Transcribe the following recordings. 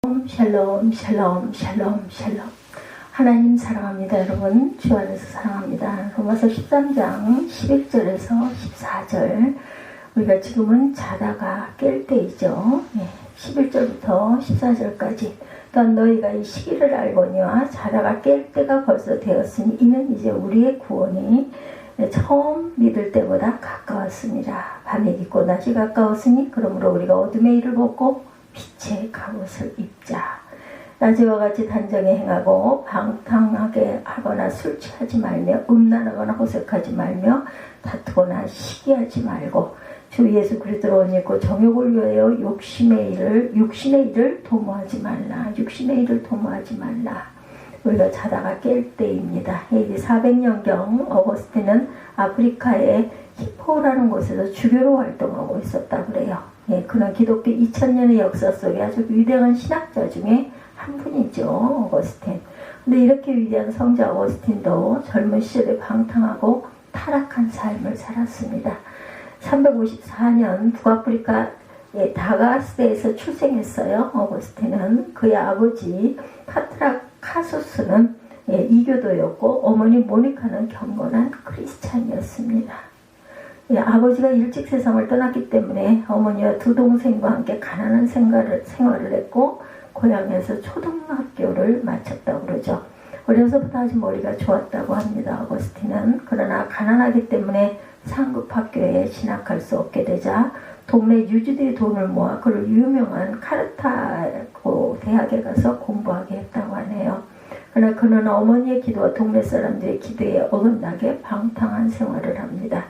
샬롬 샬롬 샬롬 샬롬. 하나님 사랑합니다. 여러분 주 안에서 사랑합니다. 로마서 13장 11절에서 14절. 우리가 지금은 자다가 깰 때이죠. 11절부터 14절까지. 그러니까 너희가 이 시기를 알거니와 자다가 깰 때가 벌써 되었으니 이는 이제 우리의 구원이 처음 믿을 때보다 가까웠습니다. 밤이 깊고 낮이 가까웠으니 그러므로 우리가 어둠의 일을 벗고 빛의 갑옷을 입자. 낮에와 같이 단정히 행하고 방탕하게 하거나 술 취하지 말며 음란하거나 호색하지 말며 다투거나 시기하지 말고 주 예수 그리스도로 옷 입고 정욕을 위하여 육신의 일을 도모하지 말라. 육신의 일을 도모하지 말라. 우리가 자다가 깰 때입니다. AD 400년경 어거스틴은 아프리카의 히포라는 곳에서 주교로 활동하고 있었다고 그래요. 그는 기독교 2000년의 역사 속에 아주 위대한 신학자 중에 한 분이죠. 어거스틴. 근데 이렇게 위대한 성자 어거스틴도 젊은 시절에 방탕하고 타락한 삶을 살았습니다. 354년 북아프리카의 다가스에서 출생했어요. 어거스틴은 그의 아버지 파트라카수스는 이교도였고 어머니 모니카는 경건한 크리스찬이었습니다. 아버지가 일찍 세상을 떠났기 때문에 어머니와 두 동생과 함께 가난한 생활을 했고 고향에서 초등학교를 마쳤다고 그러죠. 어려서부터 아주 머리가 좋았다고 합니다. 어거스틴은. 그러나 가난하기 때문에 상급 학교에 진학할 수 없게 되자 동네 유지들이 돈을 모아 그를 유명한 카르타고 대학에 가서 공부하게 했다고 하네요. 그러나 그는 어머니의 기도와 동네 사람들의 기도에 어긋나게 방탕한 생활을 합니다.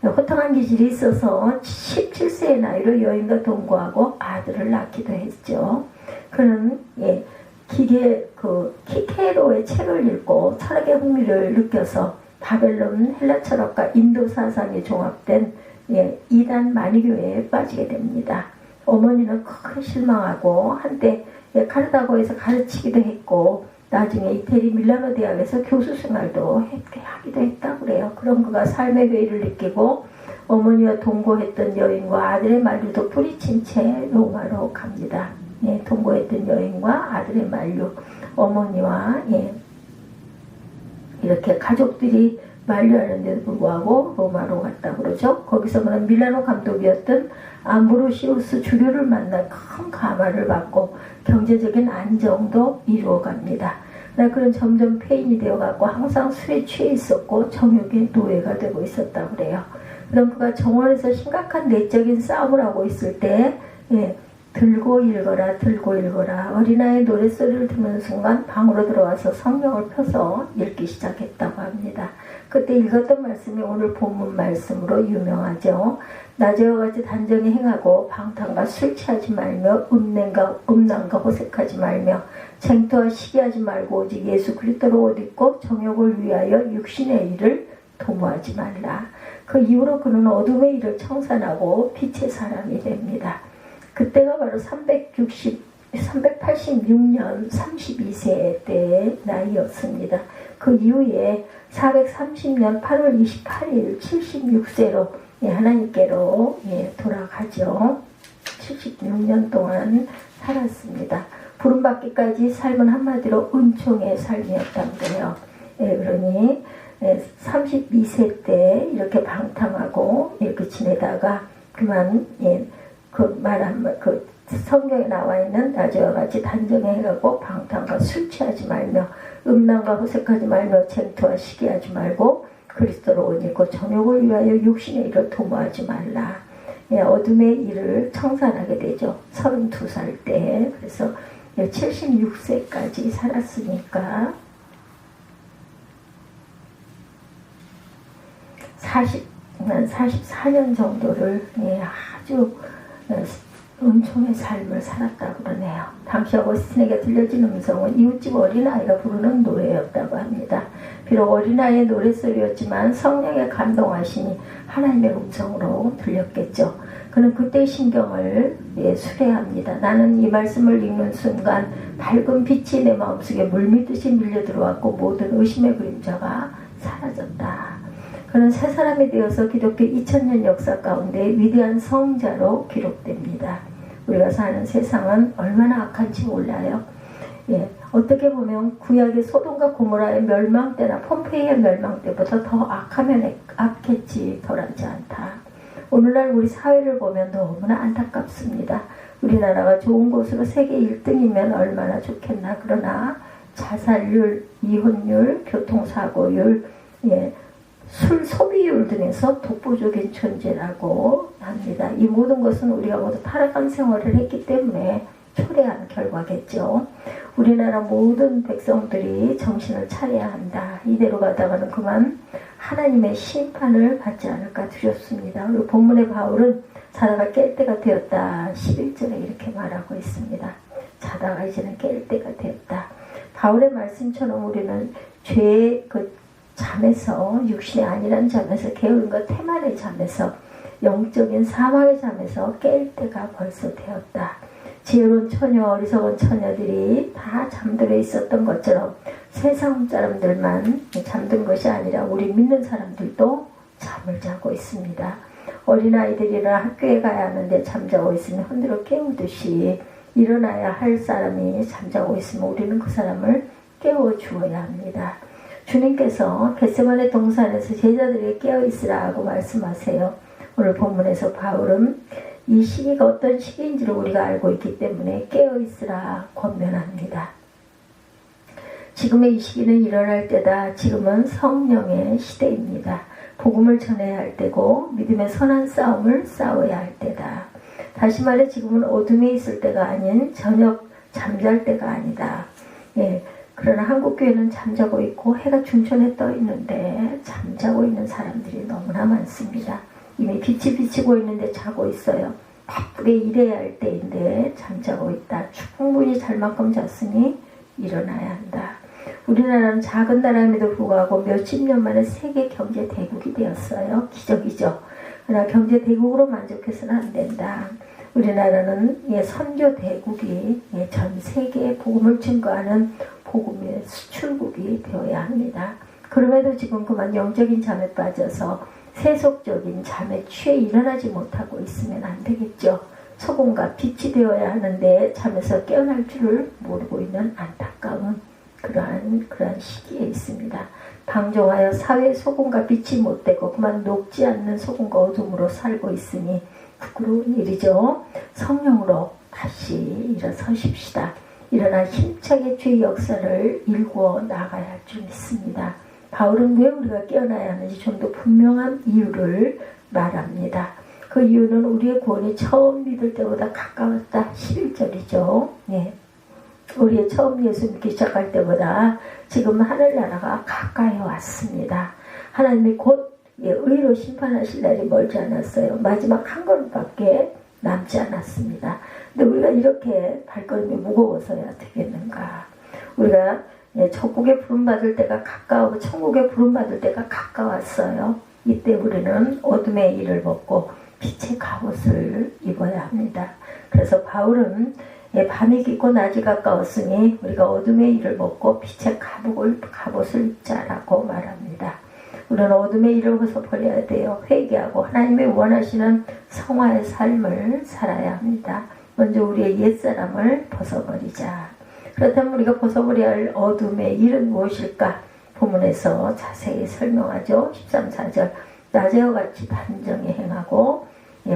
호탕한 기질이 있어서 17세의 나이로 여인과 동거하고 아들을 낳기도 했죠. 그는 키케로의 책을 읽고 철학의 흥미를 느껴서 바벨론 헬라 철학과 인도 사상이 종합된 이단 마니교회에 빠지게 됩니다. 어머니는 크게 실망하고 한때 카르타고에서 가르치기도 했고 나중에 이태리 밀라노 대학에서 교수 생활도 하기도 했다고 그래요. 그런 그가 삶의 괴이를 느끼고 어머니와 동거했던 여인과 아들의 만류도 뿌리친 채 로마로 갑니다. 동거했던 여인과 아들의 만류, 어머니와 이렇게 가족들이 만류하는데도 불구하고 로마로 갔다고 그러죠. 거기서 그는 밀라노 감독이었던 암브로시우스 주교를 만나 큰 감화를 받고 경제적인 안정도 이루어갑니다. 그는 점점 폐인이 되어가고 항상 술에 취해 있었고 정욕의 노예가 되고 있었다고 그래요. 그럼 그가 정원에서 심각한 내적인 싸움을 하고 있을 때 들고 읽어라 어린아이의 노랫소리를 듣는 순간 방으로 들어와서 성경을 펴서 읽기 시작했다고 합니다. 그때 읽었던 말씀이 오늘 본문 말씀으로 유명하죠. 낮에와 같이 단정히 행하고 방탕과 술 취하지 말며 음란과 호색하지 말며 쟁투와 시기하지 말고 오직 예수 그리스도로 옷 입고 정욕을 위하여 육신의 일을 도모하지 말라. 그 이후로 그는 어둠의 일을 청산하고 빛의 사람이 됩니다. 그때가 바로 386년 32세 때의 나이였습니다. 그 이후에 430년 8월 28일 76세로 하나님께로 돌아가죠. 76년 동안 살았습니다. 부름받기까지 삶은 한마디로 은총의 삶이었다고 해요. 그러니 32세 때 이렇게 방탕하고 이렇게 지내다가 그만 그 성경에 나와 있는 낮에와 같이 단정히 행하고 방탕과 술 취하지 말며 음란과 호색하지 말며 쟁투와 시기하지 말고 그리스도로 옷 입고 정욕을 위하여 육신의 일을 도모하지 말라. 어둠의 일을 청산하게 되죠. 32살 때. 그래서 76세까지 살았으니까 44년 정도를 아주 은총의 삶을 살았다고 그러네요. 당시 어거스틴에게 들려진 음성은 이웃집 어린아이가 부르는 노래였다고 합니다. 비록 어린아이의 노랫소리였지만 성령에 감동하시니 하나님의 음성으로 들렸겠죠. 그는 그때의 심경을 수레합니다. 나는 이 말씀을 읽는 순간 밝은 빛이 내 마음속에 물밀듯이 밀려들어왔고 모든 의심의 그림자가 사라졌다. 그는 새 사람이 되어서 기독교 2000년 역사 가운데 위대한 성자로 기록됩니다. 우리가 사는 세상은 얼마나 악한지 몰라요. 예, 어떻게 보면 구약의 소돔과 고모라의 멸망 때나 폼페이의 멸망 때보다 더 악했지 덜하지 않다. 오늘날 우리 사회를 보면 너무나 안타깝습니다. 우리나라가 좋은 곳으로 세계 1등이면 얼마나 좋겠나. 그러나 자살률, 이혼율, 교통사고율, 예, 술 소비율 등에서 독보적인 존재라고 합니다. 이 모든 것은 우리가 모두 타락한 생활을 했기 때문에 초래한 결과겠죠. 우리나라 모든 백성들이 정신을 차려야 한다. 이대로 가다가는 그만 하나님의 심판을 받지 않을까 두렵습니다. 그리고 본문의 바울은 자다가 깰 때가 되었다. 11절에 이렇게 말하고 있습니다. 자다가 이제는 깰 때가 되었다. 바울의 말씀처럼 우리는 죄의 그 잠에서, 육신이 아니란 잠에서, 게으름과 태만의 잠에서, 영적인 사망의 잠에서 깰 때가 벌써 되었다. 지혜로운 처녀, 어리석은 처녀들이 다 잠들어 있었던 것처럼 세상 사람들만 잠든 것이 아니라 우리 믿는 사람들도 잠을 자고 있습니다. 어린아이들이나 학교에 가야 하는데 잠자고 있으면 흔들어 깨우듯이 일어나야 할 사람이 잠자고 있으면 우리는 그 사람을 깨워주어야 합니다. 주님께서 겟세마네 동산에서 제자들에게 깨어있으라고 말씀하세요. 오늘 본문에서 바울은 이 시기가 어떤 시기인지를 우리가 알고 있기 때문에 깨어있으라 권면합니다. 지금의 이 시기는 일어날 때다. 지금은 성령의 시대입니다. 복음을 전해야 할 때고 믿음의 선한 싸움을 싸워야 할 때다. 다시 말해 지금은 어둠에 있을 때가 아닌 저녁 잠잘 때가 아니다. 예, 그러나 한국교회는 잠자고 있고 해가 중천에 떠 있는데 잠자고 있는 사람들이 너무나 많습니다. 이미 빛이 비치고 있는데 자고 있어요. 바쁘게 일해야 할 때인데 잠자고 있다. 충분히 잘 만큼 잤으니 일어나야 한다. 우리나라는 작은 나라임에도 불구하고 몇십 년 만에 세계 경제 대국이 되었어요. 기적이죠. 그러나 경제 대국으로 만족해서는 안 된다. 우리나라는 선교 대국이 전 세계에 복음을 증거하는 복음의 수출국이 되어야 합니다. 그럼에도 지금 그만 영적인 잠에 빠져서 세속적인 잠에 취해 일어나지 못하고 있으면 안 되겠죠. 소금과 빛이 되어야 하는데 잠에서 깨어날 줄을 모르고 있는 안타까운 그러한 시기에 있습니다. 방종하여 사회의 소금과 빛이 못되고 그만 녹지 않는 소금과 어둠으로 살고 있으니 부끄러운 일이죠. 성령으로 다시 일어서십시다. 일어나 힘차게 주의 역사를 일구어 나가야 할 줄 믿습니다. 바울은 왜 우리가 깨어나야 하는지 좀 더 분명한 이유를 말합니다. 그 이유는 우리의 구원이 처음 믿을 때보다 가까웠다. 11절이죠. 예. 우리의 처음 예수 믿기 시작할 때보다 지금 하늘나라가 가까이 왔습니다. 하나님이 곧 의로 심판하실 날이 멀지 않았어요. 마지막 한 걸음밖에 남지 않았습니다. 근데 우리가 이렇게 발걸음이 무거워서야 되겠는가. 우리가 천국에 부름받을 때가 가까우고 천국에 부름받을 때가 가까웠어요. 이때 우리는 어둠의 일을 벗고 빛의 갑옷을 입어야 합니다. 그래서 바울은 밤이 깊고 낮이 가까웠으니 우리가 어둠의 일을 벗고 빛의 갑옷을 입자라고 말합니다. 우리는 어둠의 일을 벗어버려야 돼요. 회개하고 하나님의 원하시는 성화의 삶을 살아야 합니다. 먼저 우리의 옛사람을 벗어버리자. 그렇다면 우리가 벗어버려야 할 어둠의 일은 무엇일까? 본문에서 자세히 설명하죠. 13, 4절 낮에와 같이 단정히 행하고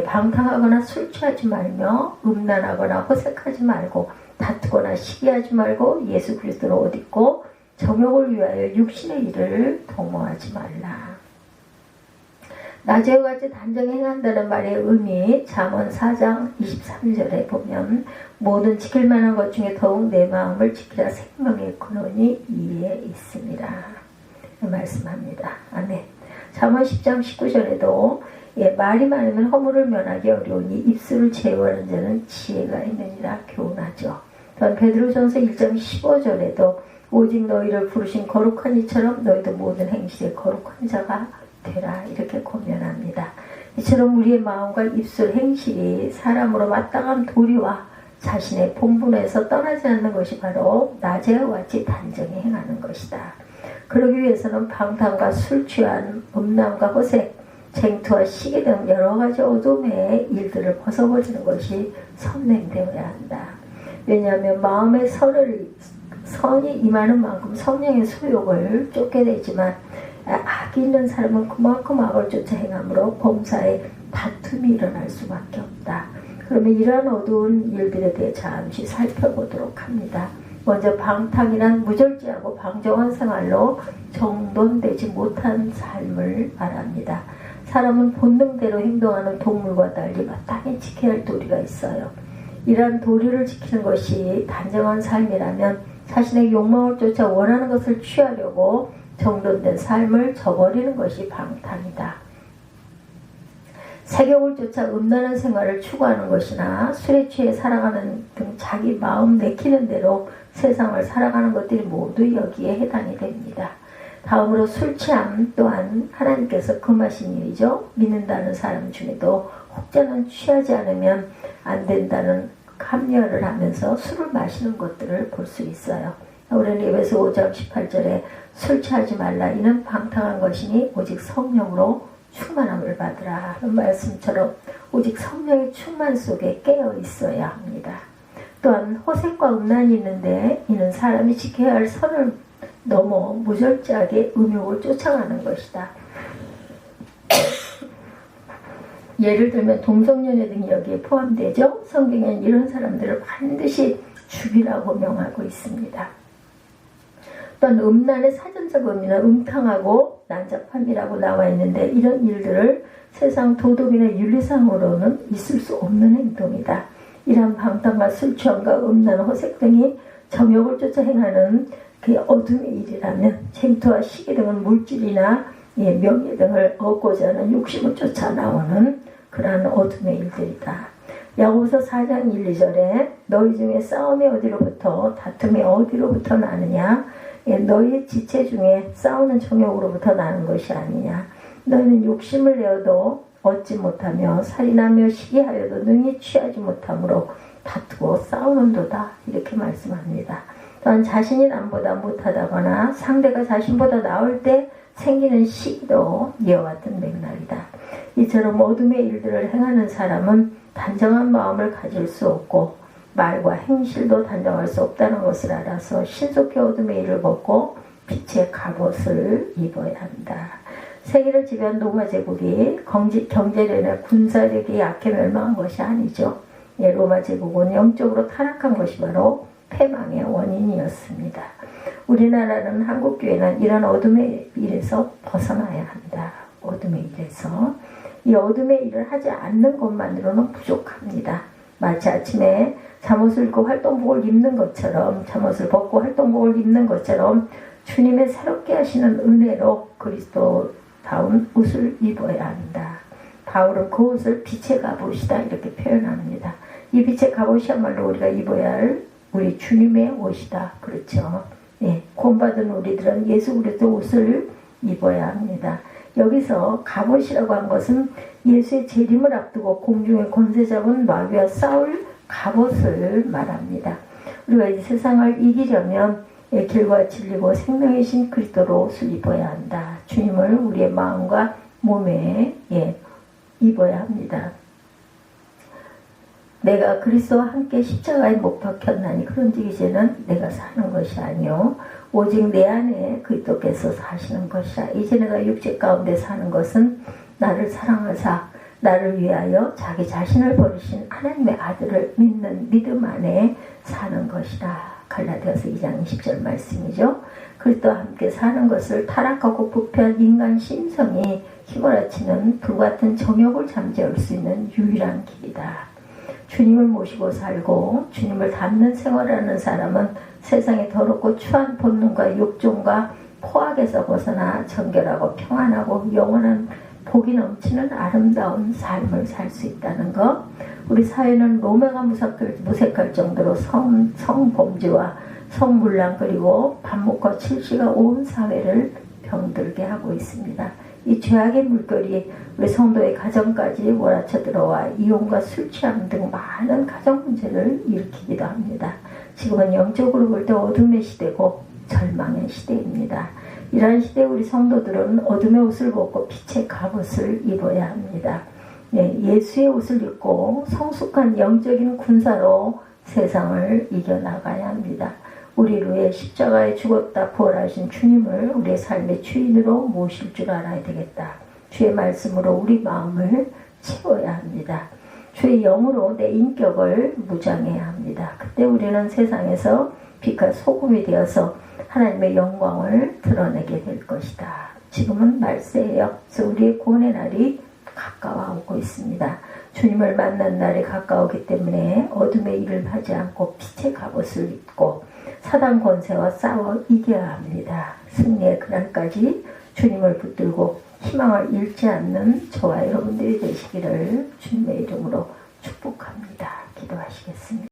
방탕하거나 술 취하지 말며 음란하거나 호색하지 말고 다투거나 시기하지 말고 예수 그리스도를 옷 입고 정욕을 위하여 육신의 일을 도모하지 말라. 낮에와 같이 단정히 행한다는 말의 의미 잠언 4장 23절에 보면 모든 지킬 만한 것 중에 더욱 내 마음을 지키라 생명의 근원이 이에 있습니다. 말씀합니다. 아멘. 잠언 10장 19절에도 말이 많으면 허물을 면하기 어려우니 입술을 제어하는 자는 지혜가 있느니라 교훈하죠. 또한 베드로전서 1장 15절에도 오직 너희를 부르신 거룩한 이처럼 너희도 모든 행실에 거룩한 자가 되라 이렇게 권면합니다. 이처럼 우리의 마음과 입술 행실이 사람으로 마땅한 도리와 자신의 본분에서 떠나지 않는 것이 바로 낮에와 같이 단정히 행하는 것이다. 그러기 위해서는 방탕과 술 취한 음란과 호색 쟁투와 시기 등 여러 가지 어둠의 일들을 벗어버리는 것이 선행되어야 한다. 왜냐하면 마음의 선이 임하는 만큼 성령의 소욕을 쫓게 되지만 악이 있는 사람은 그만큼 악을 쫓아 행함으로 범사에 다툼이 일어날 수밖에 없다. 그러면 이러한 어두운 일들에 대해 잠시 살펴보도록 합니다. 먼저 방탕이란 무절제하고 방정한 생활로 정돈되지 못한 삶을 말합니다. 사람은 본능대로 행동하는 동물과 달리 마땅히 지켜야 할 도리가 있어요. 이러한 도리를 지키는 것이 단정한 삶이라면 자신의 욕망을 쫓아 원하는 것을 취하려고 정돈된 삶을 저버리는 것이 방탕이다. 세욕을 쫓아 음란한 생활을 추구하는 것이나 술에 취해 살아가는 등 자기 마음 내키는 대로 세상을 살아가는 것들이 모두 여기에 해당이 됩니다. 다음으로 술 취함 또한 하나님께서 금하신 일이죠. 믿는다는 사람 중에도 혹자는 취하지 않으면 안 된다는 합리화를 하면서 술을 마시는 것들을 볼 수 있어요. 우리는 에베소 5장 18절에 술 취하지 말라 이는 방탕한 것이니 오직 성령으로 충만함을 받으라 하는 말씀처럼 오직 성령의 충만 속에 깨어 있어야 합니다. 또한 호색과 음란이 있는데 이는 사람이 지켜야 할 선을 넘어 무절제하게 음욕을 쫓아가는 것이다. 예를 들면 동성연애 등이 여기에 포함되죠. 성경에는 이런 사람들을 반드시 죽이라고 명하고 있습니다. 또한 음란의 사전적 의미는 음탕하고 난잡함이라고 나와 있는데 이런 일들을 세상 도덕이나 윤리상으로는 있을 수 없는 행동이다. 이러한 방탕과 술 취함과 음란, 호색 등이 정욕을 쫓아 행하는 그 어둠의 일이라면 쟁투와 시기 등은 물질이나 명예 등을 얻고자 하는 욕심을 쫓아 나오는 그러한 어둠의 일들이다. 야고보서 4장 1, 2절에 너희 중에 싸움이 어디로부터 다툼이 어디로부터 나느냐 너희 지체 중에 싸우는 정욕으로부터 나는 것이 아니냐 너희는 욕심을 내어도 얻지 못하며 살인하며 시기하여도 능히 취하지 못하므로 다투고 싸우는도다 이렇게 말씀합니다. 또한 자신이 남보다 못하다거나 상대가 자신보다 나을 때 생기는 시기도 이와 같은 맥락이다. 이처럼 어둠의 일들을 행하는 사람은 단정한 마음을 가질 수 없고 말과 행실도 단정할 수 없다는 것을 알아서 신속히 어둠의 일을 벗고 빛의 갑옷을 입어야 한다. 세계를 지배한 로마 제국이 경제력이나 군사력이 약해 멸망한 것이 아니죠. 로마 제국은 영적으로 타락한 것이 바로 패망의 원인이었습니다. 우리나라는 한국교회는 이런 어둠의 일에서 벗어나야 한다. 어둠의 일에서. 이 어둠의 일을 하지 않는 것만으로는 부족합니다. 마치 아침에 잠옷을 입고 활동복을 입는 것처럼 잠옷을 벗고 활동복을 입는 것처럼 주님의 새롭게 하시는 은혜로 그리스도다운 옷을 입어야 한다. 바울은 그 옷을 빛의 갑옷이다 이렇게 표현합니다. 이 빛의 갑옷이야말로 우리가 입어야 할 우리 주님의 옷이다. 그렇죠. 구원받은 우리들은 예수 그리스도 옷을 입어야 합니다. 여기서 갑옷이라고 한 것은 예수의 재림을 앞두고 공중의 권세 잡은 마귀와 싸울 갑옷을 말합니다. 우리가 이 세상을 이기려면 길과 진리고 생명이신 그리스도로 옷을 입어야 한다. 주님을 우리의 마음과 몸에 입어야 합니다. 내가 그리스도와 함께 십자가에 못 박혔나니 그런즉 이제는 내가 사는 것이 아니요 오직 내 안에 그리스도께서 사시는 것이라. 이제 내가 육체 가운데 사는 것은 나를 사랑하사 나를 위하여 자기 자신을 버리신 하나님의 아들을 믿는 믿음 안에 사는 것이라. 갈라디아서 2장 20절 말씀이죠. 그리스도와 함께 사는 것을 타락하고 부패한 인간 심성이 휘몰아치는 불같은 정욕을 잠재울 수 있는 유일한 길이다. 주님을 모시고 살고 주님을 닮는 생활하는 사람은 세상의 더럽고 추한 본능과 욕종과 포악에서 벗어나 정결하고 평안하고 영원한 복이 넘치는 아름다운 삶을 살 수 있다는 것. 우리 사회는 로매가 무색할 정도로 성범죄와 성물란 그리고 반목과 칠시가 온 사회를 병들게 하고 있습니다. 이 죄악의 물결이 우리 성도의 가정까지 몰아쳐 들어와 이혼과 술 취함 등 많은 가정 문제를 일으키기도 합니다. 지금은 영적으로 볼 때 어둠의 시대고 절망의 시대입니다. 이러한 시대에 우리 성도들은 어둠의 옷을 벗고 빛의 갑옷을 입어야 합니다. 네, 예수의 옷을 입고 성숙한 영적인 군사로 세상을 이겨나가야 합니다. 우리를 위해 십자가에 죽었다 부활하신 주님을 우리의 삶의 주인으로 모실 줄 알아야 되겠다. 주의 말씀으로 우리 마음을 채워야 합니다. 주의 영으로 내 인격을 무장해야 합니다. 그때 우리는 세상에서 빛과 소금이 되어서 하나님의 영광을 드러내게 될 것이다. 지금은 말세예요. 그래서 우리의 구원의 날이 가까워오고 있습니다. 주님을 만난 날이 가까우기 때문에 어둠의 일을 하지 않고 빛의 갑옷을 입고 사단 권세와 싸워 이겨야 합니다. 승리의 그날까지 주님을 붙들고 희망을 잃지 않는 저와 여러분들이 되시기를 주님의 이름으로 축복합니다. 기도하시겠습니다.